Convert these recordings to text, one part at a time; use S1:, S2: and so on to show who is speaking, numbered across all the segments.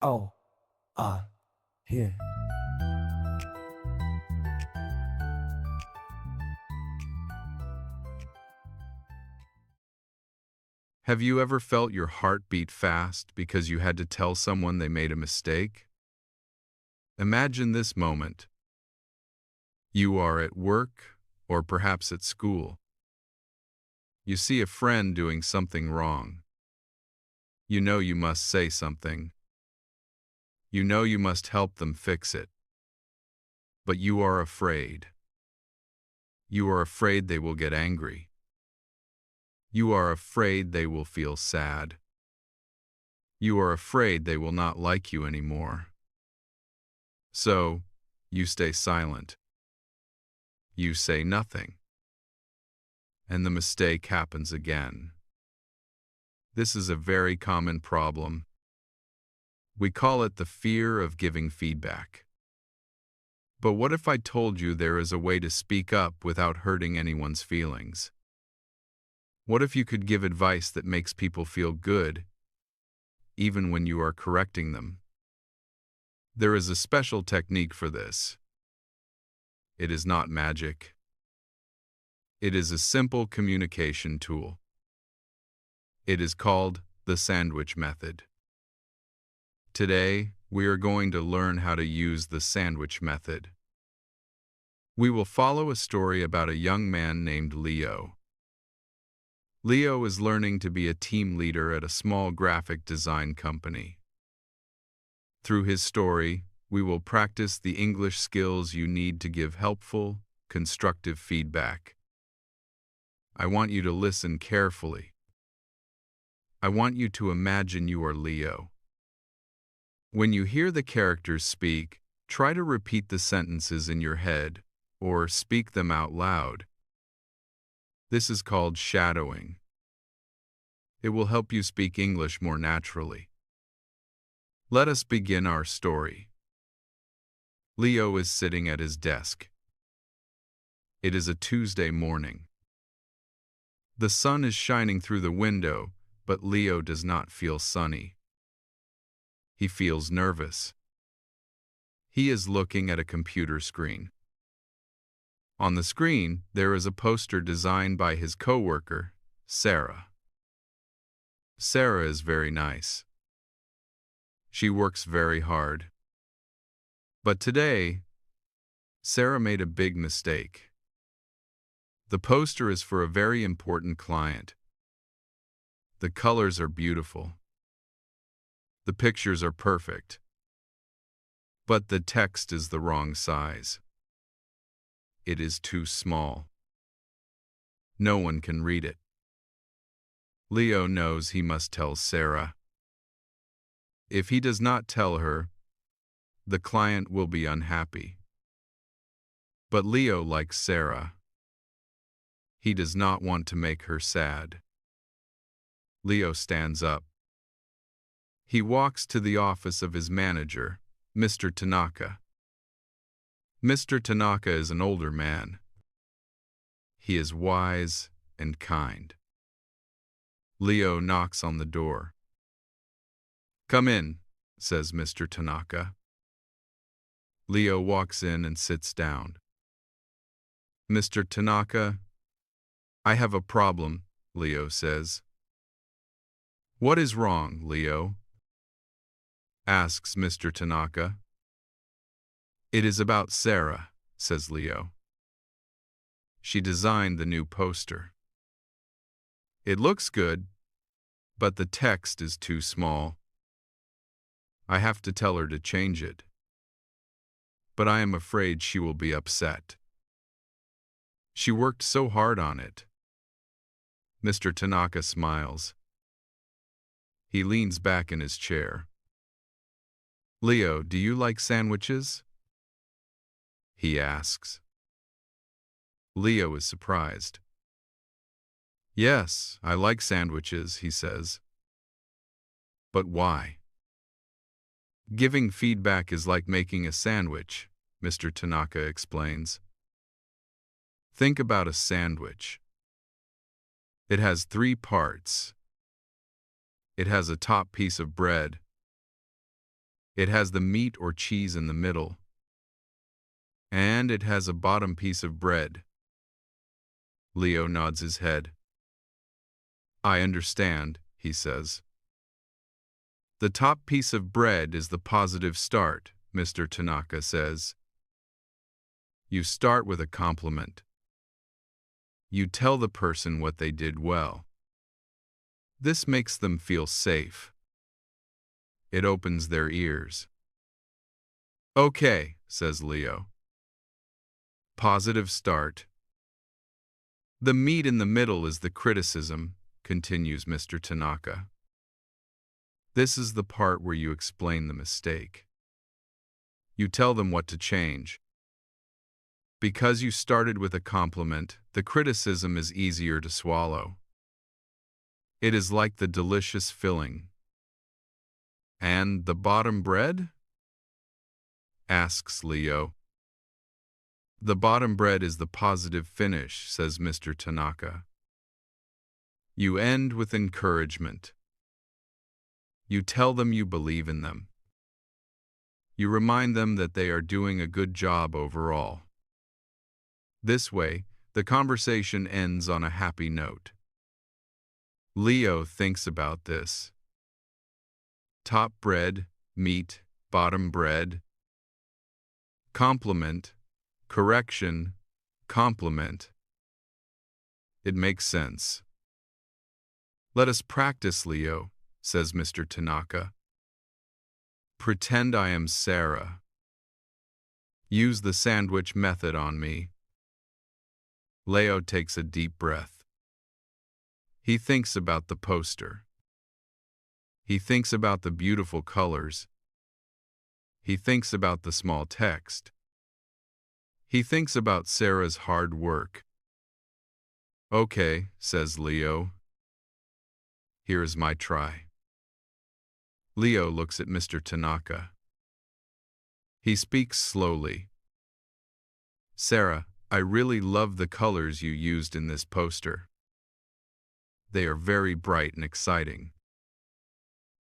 S1: Oh, uh, here.
S2: Have you ever felt your heart beat fast because you had to tell someone they made a mistake? Imagine this moment. You are at work or perhaps at school. You see a friend doing something wrong. You know you must say something. You know you must help them fix it. But you are afraid. You are afraid they will get angry. You are afraid they will feel sad. You are afraid they will not like you anymore. So, you stay silent. You say nothing. And the mistake happens again. This is a very common problem. We call it the fear of giving feedback. But what if I told you there is a way to speak up without hurting anyone's feelings? What if you could give advice that makes people feel good, even when you are correcting them? There is a special technique for this. It is not magic. It is a simple communication tool. It is called the sandwich method. Today, we are going to learn how to use the sandwich method. We will follow a story about a young man named Leo. Leo is learning to be a team leader at a small graphic design company. Through his story, we will practice the English skills you need to give helpful, constructive feedback. I want you to listen carefully. I want you to imagine you are Leo. When you hear the characters speak, try to repeat the sentences in your head or speak them out loud. This is called shadowing. It will help you speak English more naturally. Let us begin our story. Leo is sitting at his desk. It is a Tuesday morning. The sun is shining through the window, but Leo does not feel sunny. He feels nervous. He is looking at a computer screen. On the screen, there is a poster designed by his coworker, Sarah. Sarah is very nice. She works very hard. But today, Sarah made a big mistake. The poster is for a very important client. The colors are beautiful. The pictures are perfect. But the text is the wrong size. It is too small. No one can read it. Leo knows he must tell Sarah. If he does not tell her, the client will be unhappy. But Leo likes Sarah. He does not want to make her sad. Leo stands up. He walks to the office of his manager, Mr. Tanaka. Mr. Tanaka is an older man. He is wise and kind. Leo knocks on the door. "Come in," says Mr. Tanaka. Leo walks in and sits down. "Mr. Tanaka, I have a problem," Leo says. "What is wrong, Leo?" asks Mr. Tanaka. "It is about Sarah," says Leo. "She designed the new poster. It looks good, but the text is too small. I have to tell her to change it. But I am afraid she will be upset. She worked so hard on it." Mr. Tanaka smiles. He leans back in his chair. "Leo, do you like sandwiches?" he asks. Leo is surprised. "Yes, I like sandwiches," he says. "But why?" "Giving feedback is like making a sandwich," Mr. Tanaka explains. "Think about a sandwich. It has 3 parts. It has a top piece of bread, It has the meat or cheese in the middle, and it has a bottom piece of bread. Leo nods his head. I understand, he says. The top piece of bread is the positive start, Mr. Tanaka says. You start with a compliment. You tell the person what they did well. This makes them feel safe. It opens their ears. Okay, says Leo. Positive start. The meat in the middle is the criticism, continues Mr. Tanaka. This is the part where you explain the mistake. You tell them what to change. Because you started with a compliment, the criticism is easier to swallow. It is like the delicious filling. And the bottom bread? Asks Leo. The bottom bread is the positive finish, says Mr. Tanaka. You end with encouragement. You tell them you believe in them. You remind them that they are doing a good job overall. This way, the conversation ends on a happy note. Leo thinks about this. Top bread, meat, bottom bread. Compliment, correction, compliment. It makes sense. Let us practice, Leo, says Mr. Tanaka. Pretend I am Sarah. Use the sandwich method on me. Leo takes a deep breath. He thinks about the poster. He thinks about the beautiful colors. He thinks about the small text. He thinks about Sarah's hard work. Okay, says Leo. Here is my try. Leo looks at Mr. Tanaka. He speaks slowly. Sarah, I really love the colors you used in this poster. They are very bright and exciting.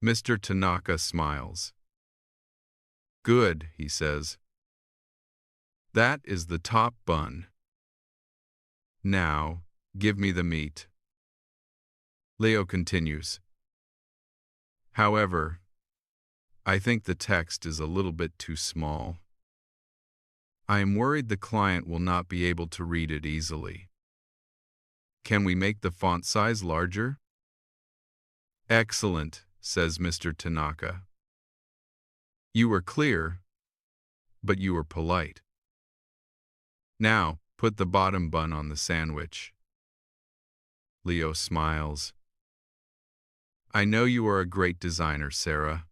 S2: Mr. Tanaka smiles. Good, he says. That is the top bun. Now, give me the meat. Leo continues. However, I think the text is a little bit too small. I am worried the client will not be able to read it easily. Can we make the font size larger? Excellent, says Mr. Tanaka. You were clear, but you were polite. Now, put the bottom bun on the sandwich. Leo smiles. I know you are a great designer, Sarah.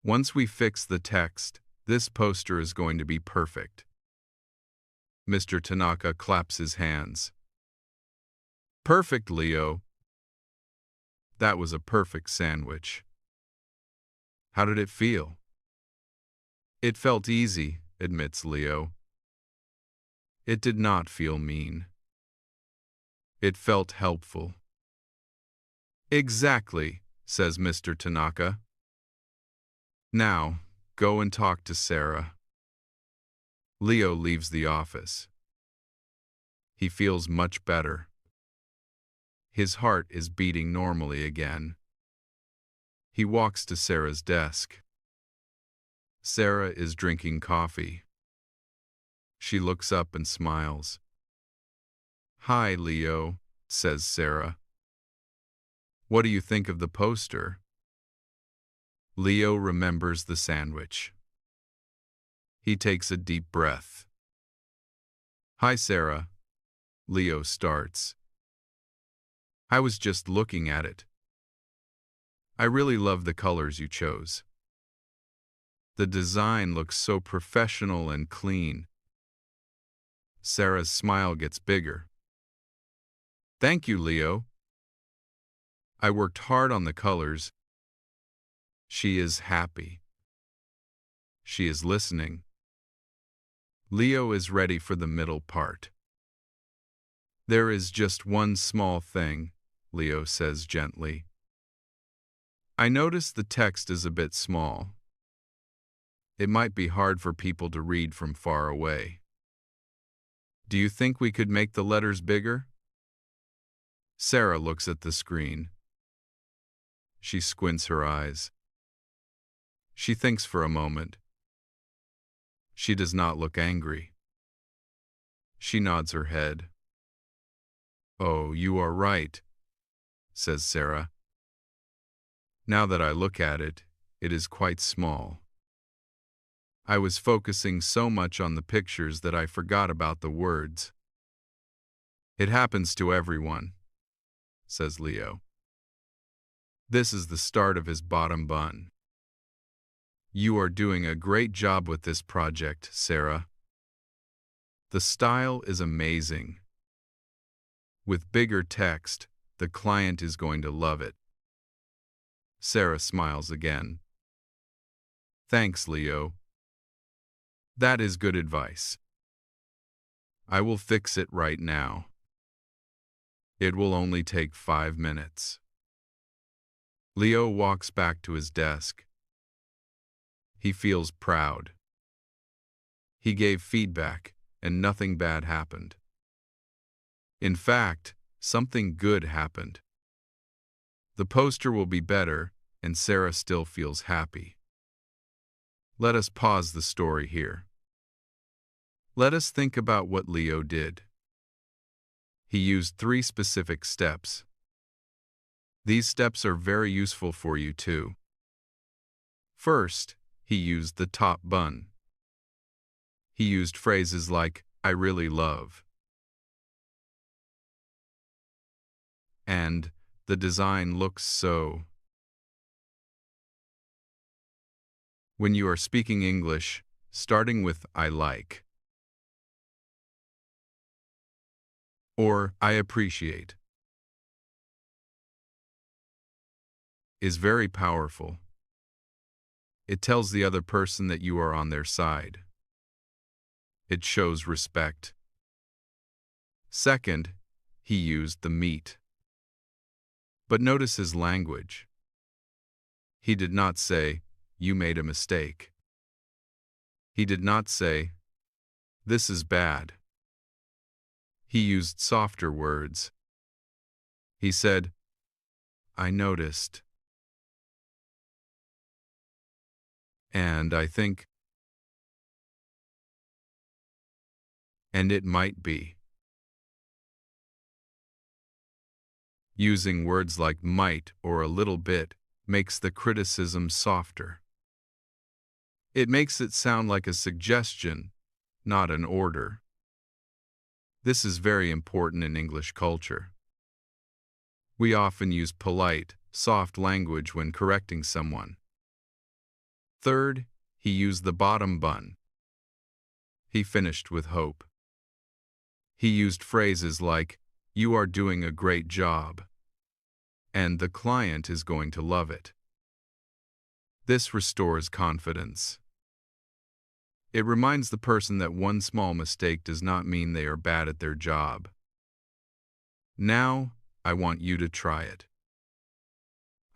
S2: Once we fix the text, this poster is going to be perfect. Mr. Tanaka claps his hands. Perfect, Leo. That was a perfect sandwich. How did it feel? It felt easy, admits Leo. It did not feel mean. It felt helpful. Exactly, says Mr. Tanaka. Now, go and talk to Sarah. Leo leaves the office. He feels much better. His heart is beating normally again. He walks to Sarah's desk. Sarah is drinking coffee. She looks up and smiles. Hi, Leo, says Sarah. What do you think of the poster? Leo remembers the sandwich. He takes a deep breath. Hi, Sarah. Leo starts. I was just looking at it. I really love the colors you chose. The design looks so professional and clean. Sarah's smile gets bigger. Thank you, Leo. I worked hard on the colors. She is happy. She is listening. Leo is ready for the middle part. There is just one small thing, Leo says gently. I notice the text is a bit small. It might be hard for people to read from far away. Do you think we could make the letters bigger? Sarah looks at the screen. She squints her eyes. She thinks for a moment. She does not look angry. She nods her head. "Oh, you are right," says Sarah. "Now that I look at it, it is quite small. I was focusing so much on the pictures that I forgot about the words." "It happens to everyone," says Leo. "This is the start of his bottom bun. You are doing a great job with this project, Sarah. The style is amazing. With bigger text, the client is going to love it." Sarah smiles again. "Thanks, Leo. That is good advice. I will fix it right now. It will only take 5 minutes." Leo walks back to his desk. He feels proud. He gave feedback, and nothing bad happened. In fact, something good happened. The poster will be better, and Sarah still feels happy. Let us pause the story here. Let us think about what Leo did. He used 3 specific steps. These steps are very useful for you too. First, he used the top bun. He used phrases like, "I really love," and "the design looks so." When you are speaking English, starting with "I like" or "I appreciate" is very powerful. It tells the other person that you are on their side. It shows respect. Second, he used the meat. But notice his language. He did not say, "You made a mistake." He did not say, "This is bad." He used softer words. He said, "I noticed. And I think, and it might be." Using words like might or a little bit makes the criticism softer. It makes it sound like a suggestion, not an order. This is very important in English culture. We often use polite, soft language when correcting someone. Third, he used the bottom bun. He finished with hope. He used phrases like, "You are doing a great job," and "the client is going to love it." This restores confidence. It reminds the person that one small mistake does not mean they are bad at their job. Now, I want you to try it.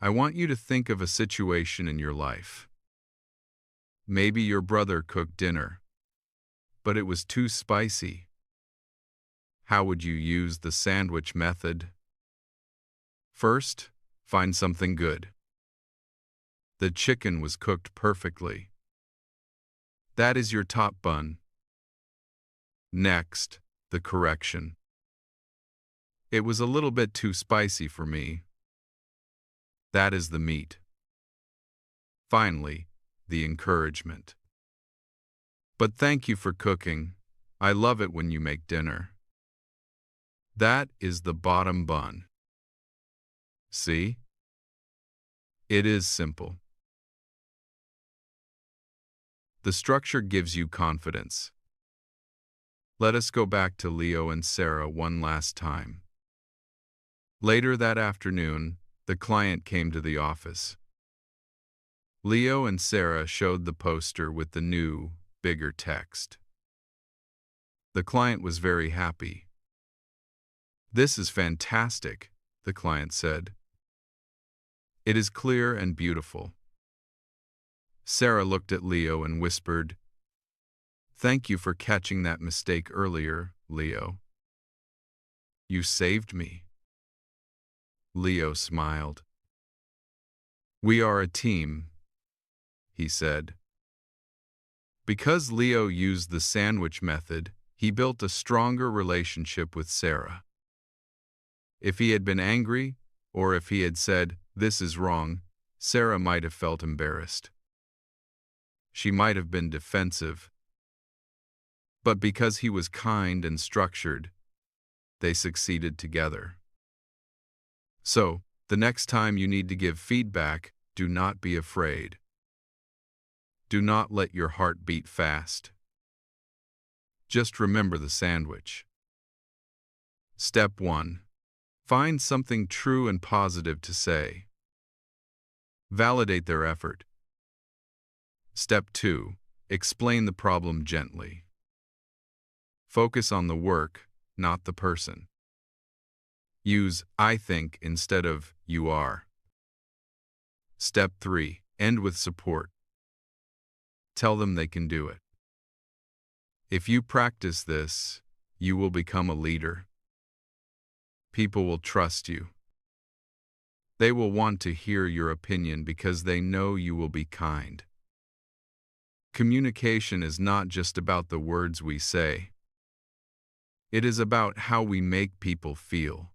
S2: I want you to think of a situation in your life. Maybe your brother cooked dinner, but it was too spicy. How would you use the sandwich method? First, find something good. The chicken was cooked perfectly. That is your top bun. Next, the correction. It was a little bit too spicy for me. That is the meat. Finally, the encouragement. But thank you for cooking. I love it when you make dinner. That is the bottom bun. See? It is simple. The structure gives you confidence. Let us go back to Leo and Sarah one last time. Later that afternoon, the client came to the office. Leo and Sarah showed the poster with the new, bigger text. The client was very happy. "This is fantastic," the client said. "It is clear and beautiful. Sarah looked at Leo and whispered, "Thank you for catching that mistake earlier, Leo. You saved me." Leo smiled. "We are a team," he said. Because Leo used the sandwich method, he built a stronger relationship with Sarah. If he had been angry, or if he had said, "This is wrong," Sarah might have felt embarrassed. She might have been defensive. But because he was kind and structured, they succeeded together. So, the next time you need to give feedback, do not be afraid. Do not let your heart beat fast. Just remember the sandwich. Step 1. Find something true and positive to say. Validate their effort. Step 2. Explain the problem gently. Focus on the work, not the person. Use "I think" instead of "you are." Step 3. End with support. Tell them they can do it. If you practice this, you will become a leader. People will trust you. They will want to hear your opinion because they know you will be kind. Communication is not just about the words we say. It is about how we make people feel.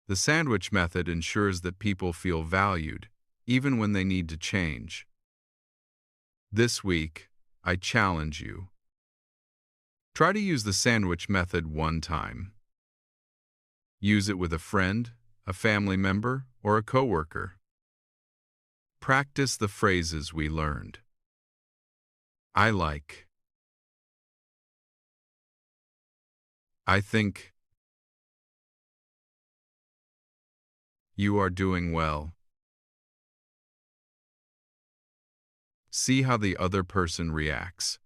S2: The sandwich method ensures that people feel valued, even when they need to change. This week, I challenge you. Try to use the sandwich method one time. Use it with a friend, a family member, or a coworker. Practice the phrases we learned. I like. I think. You are doing well. See how the other person reacts.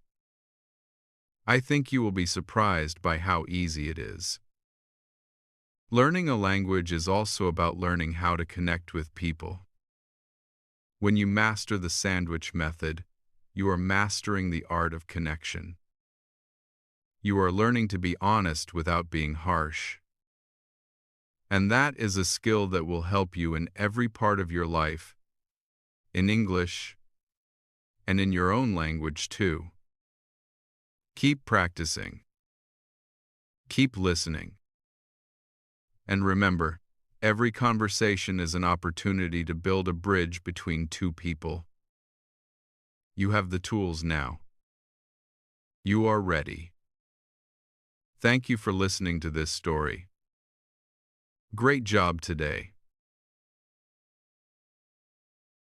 S2: I think you will be surprised by how easy it is. Learning a language is also about learning how to connect with people. When you master the sandwich method, you are mastering the art of connection. You are learning to be honest without being harsh. And that is a skill that will help you in every part of your life, in English, and in your own language too. Keep practicing. Keep listening. And remember, every conversation is an opportunity to build a bridge between two people. You have the tools now. You are ready. Thank you for listening to this story. Great job today.